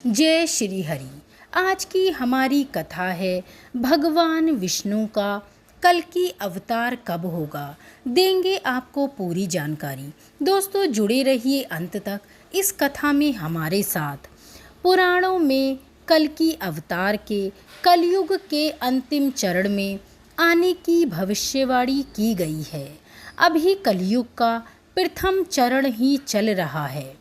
जय श्री हरि। आज की हमारी कथा है भगवान विष्णु का कल्कि अवतार कब होगा। देंगे आपको पूरी जानकारी। दोस्तों जुड़े रहिए अंत तक इस कथा में हमारे साथ। पुराणों में कल्कि अवतार के कलयुग के अंतिम चरण में आने की भविष्यवाणी की गई है। अभी कलयुग का प्रथम चरण ही चल रहा है,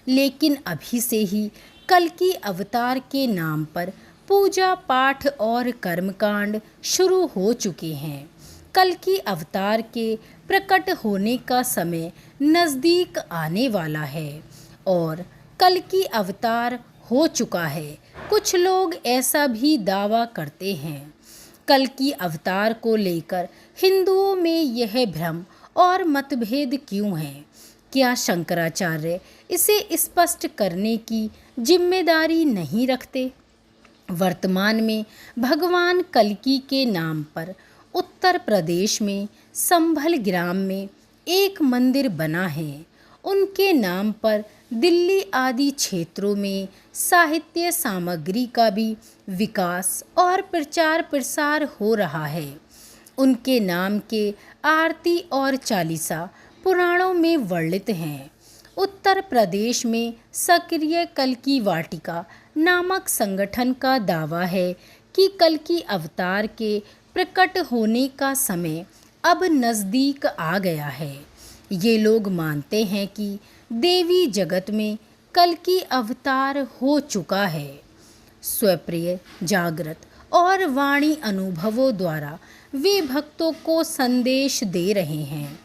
लेकिन अभी से ही कल्कि अवतार के नाम पर पूजा पाठ और कर्मकांड शुरू हो चुके हैं। कल्कि अवतार के प्रकट होने का समय नज़दीक आने वाला है और कल्कि अवतार हो चुका है। कुछ लोग ऐसा भी दावा करते हैं। कल्कि अवतार को लेकर हिंदुओं में यह भ्रम और मतभेद क्यों है? क्या शंकराचार्य इसे स्पष्ट करने की जिम्मेदारी नहीं रखते? वर्तमान में भगवान कल्कि के नाम पर उत्तर प्रदेश में संभल ग्राम में एक मंदिर बना है। उनके नाम पर दिल्ली आदि क्षेत्रों में साहित्य सामग्री का भी विकास और प्रचार प्रसार हो रहा है। उनके नाम के आरती और चालीसा पुराणों में वर्णित हैं। उत्तर प्रदेश में सक्रिय कल्कि वाटिका नामक संगठन का दावा है कि कल्कि अवतार के प्रकट होने का समय अब नज़दीक आ गया है। ये लोग मानते हैं कि देवी जगत में कल्कि अवतार हो चुका है। स्वप्रिय जागृत और वाणी अनुभवों द्वारा वे भक्तों को संदेश दे रहे हैं।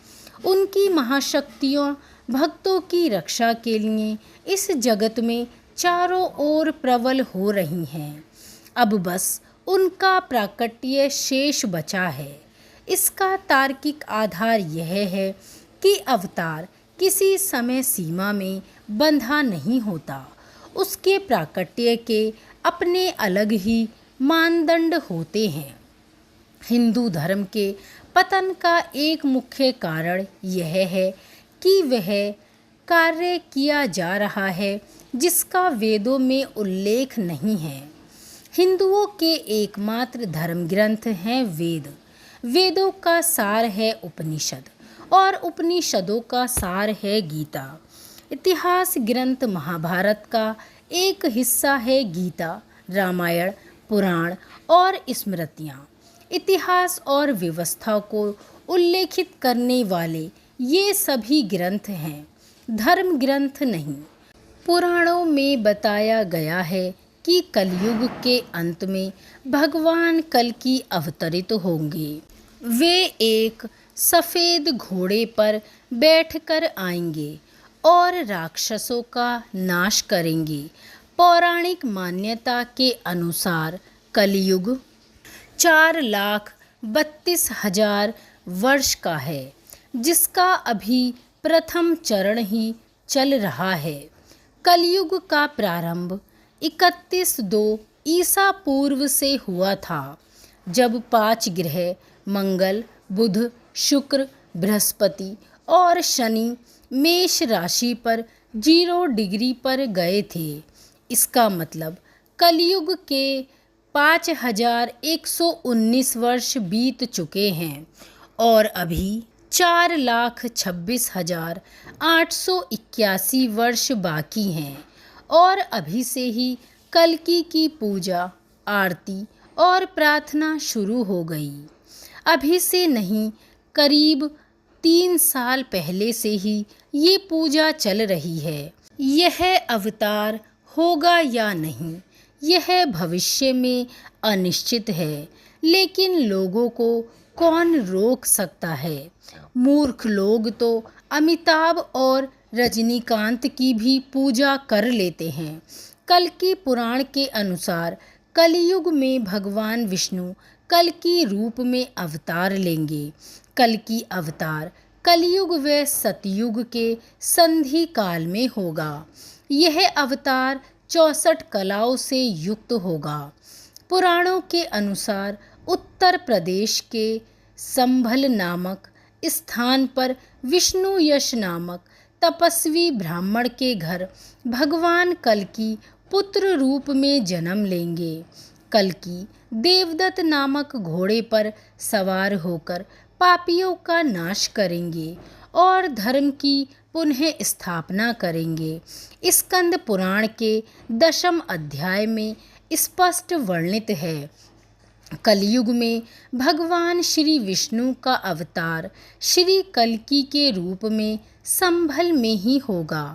उनकी महाशक्तियों भक्तों की रक्षा के लिए इस जगत में चारों ओर प्रबल हो रही हैं। अब बस उनका प्राकट्य शेष बचा है। इसका तार्किक आधार यह है कि अवतार किसी समय सीमा में बंधा नहीं होता। उसके प्राकट्य के अपने अलग ही मानदंड होते हैं। हिंदू धर्म के पतन का एक मुख्य कारण यह है कि वह कार्य किया जा रहा है जिसका वेदों में उल्लेख नहीं है। हिंदुओं के एकमात्र धर्म ग्रंथ हैं वेद। वेदों का सार है उपनिषद और उपनिषदों का सार है गीता। इतिहास ग्रंथ महाभारत का एक हिस्सा है गीता, रामायण, पुराण और स्मृतियाँ। इतिहास और व्यवस्था को उल्लेखित करने वाले ये सभी ग्रंथ हैं, धर्म ग्रंथ नहीं। पुराणों में बताया गया है कि कलयुग के अंत में भगवान कल्कि अवतरित होंगे। वे एक सफ़ेद घोड़े पर बैठकर आएंगे और राक्षसों का नाश करेंगे। पौराणिक मान्यता के अनुसार कलयुग 4,32,000 वर्ष का है, जिसका अभी प्रथम चरण ही चल रहा है। कलयुग का प्रारंभ 31 ईसा पूर्व से हुआ था, जब 5 ग्रह मंगल, बुध, शुक्र, बृहस्पति और शनि मेष राशि पर 0 डिग्री पर गए थे। इसका मतलब कलयुग के 5,119 वर्ष बीत चुके हैं और अभी 4,26,881 वर्ष बाकी हैं। और अभी से ही कल्कि की पूजा, आरती और प्रार्थना शुरू हो गई। अभी से नहीं, करीब 3 साल पहले से ही ये पूजा चल रही है। यह अवतार होगा या नहीं, यह भविष्य में अनिश्चित है, लेकिन लोगों को कौन रोक सकता है। मूर्ख लोग तो अमिताभ और रजनीकांत की भी पूजा कर लेते हैं। कल्कि पुराण के अनुसार कलयुग में भगवान विष्णु कल्कि रूप में अवतार लेंगे। कल्कि अवतार कलयुग व सतयुग के संधि काल में होगा। यह अवतार 64 कलाओं से युक्त होगा। पुराणों के अनुसार उत्तर प्रदेश के संभल नामक स्थान पर विष्णु यश नामक तपस्वी ब्राह्मण के घर भगवान कल्कि पुत्र रूप में जन्म लेंगे। कल्कि देवदत्त नामक घोड़े पर सवार होकर पापियों का नाश करेंगे और धर्म की पुनः स्थापना करेंगे। स्कंद पुराण के 10वें अध्याय में स्पष्ट वर्णित है। कलयुग में भगवान श्री विष्णु का अवतार श्री कल्कि के रूप में संभल में ही होगा।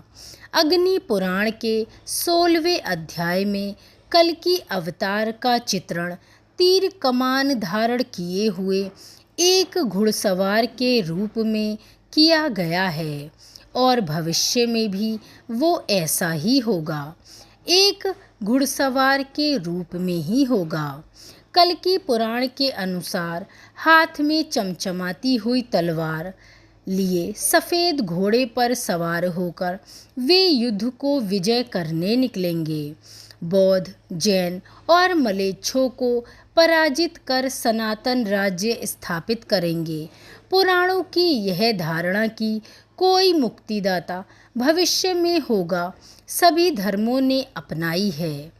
अग्नि पुराण के 16वें अध्याय में कल्कि अवतार का चित्रण तीर कमान धारण किए हुए एक घुड़सवार के रूप में किया गया है और भविष्य में भी वो ऐसा ही होगा, एक घुड़सवार के रूप में ही होगा। कल्कि पुराण के अनुसार हाथ में चमचमाती हुई तलवार लिए सफ़ेद घोड़े पर सवार होकर वे युद्ध को विजय करने निकलेंगे। बौद्ध, जैन और मलेच्छों को पराजित कर सनातन राज्य स्थापित करेंगे। पुराणों की यह धारणा कि कोई मुक्तिदाता भविष्य में होगा सभी धर्मों ने अपनाई है।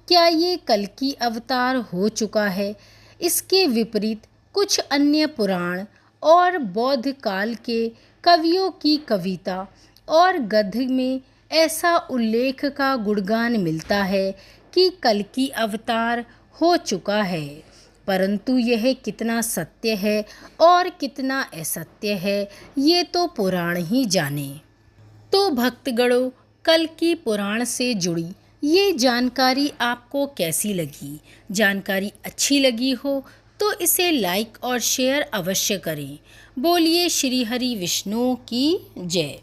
क्या ये कल्कि अवतार हो चुका है? इसके विपरीत कुछ अन्य पुराण और बौद्ध काल के कवियों की कविता और गद्य में ऐसा उल्लेख का गुणगान मिलता है कि कल्कि अवतार हो चुका है, परंतु यह कितना सत्य है और कितना असत्य है ये तो पुराण ही जाने। तो भक्तगणों, कल्कि पुराण से जुड़ी ये जानकारी आपको कैसी लगी? जानकारी अच्छी लगी हो तो इसे लाइक और शेयर अवश्य करें। बोलिए श्री हरि विष्णु की जय।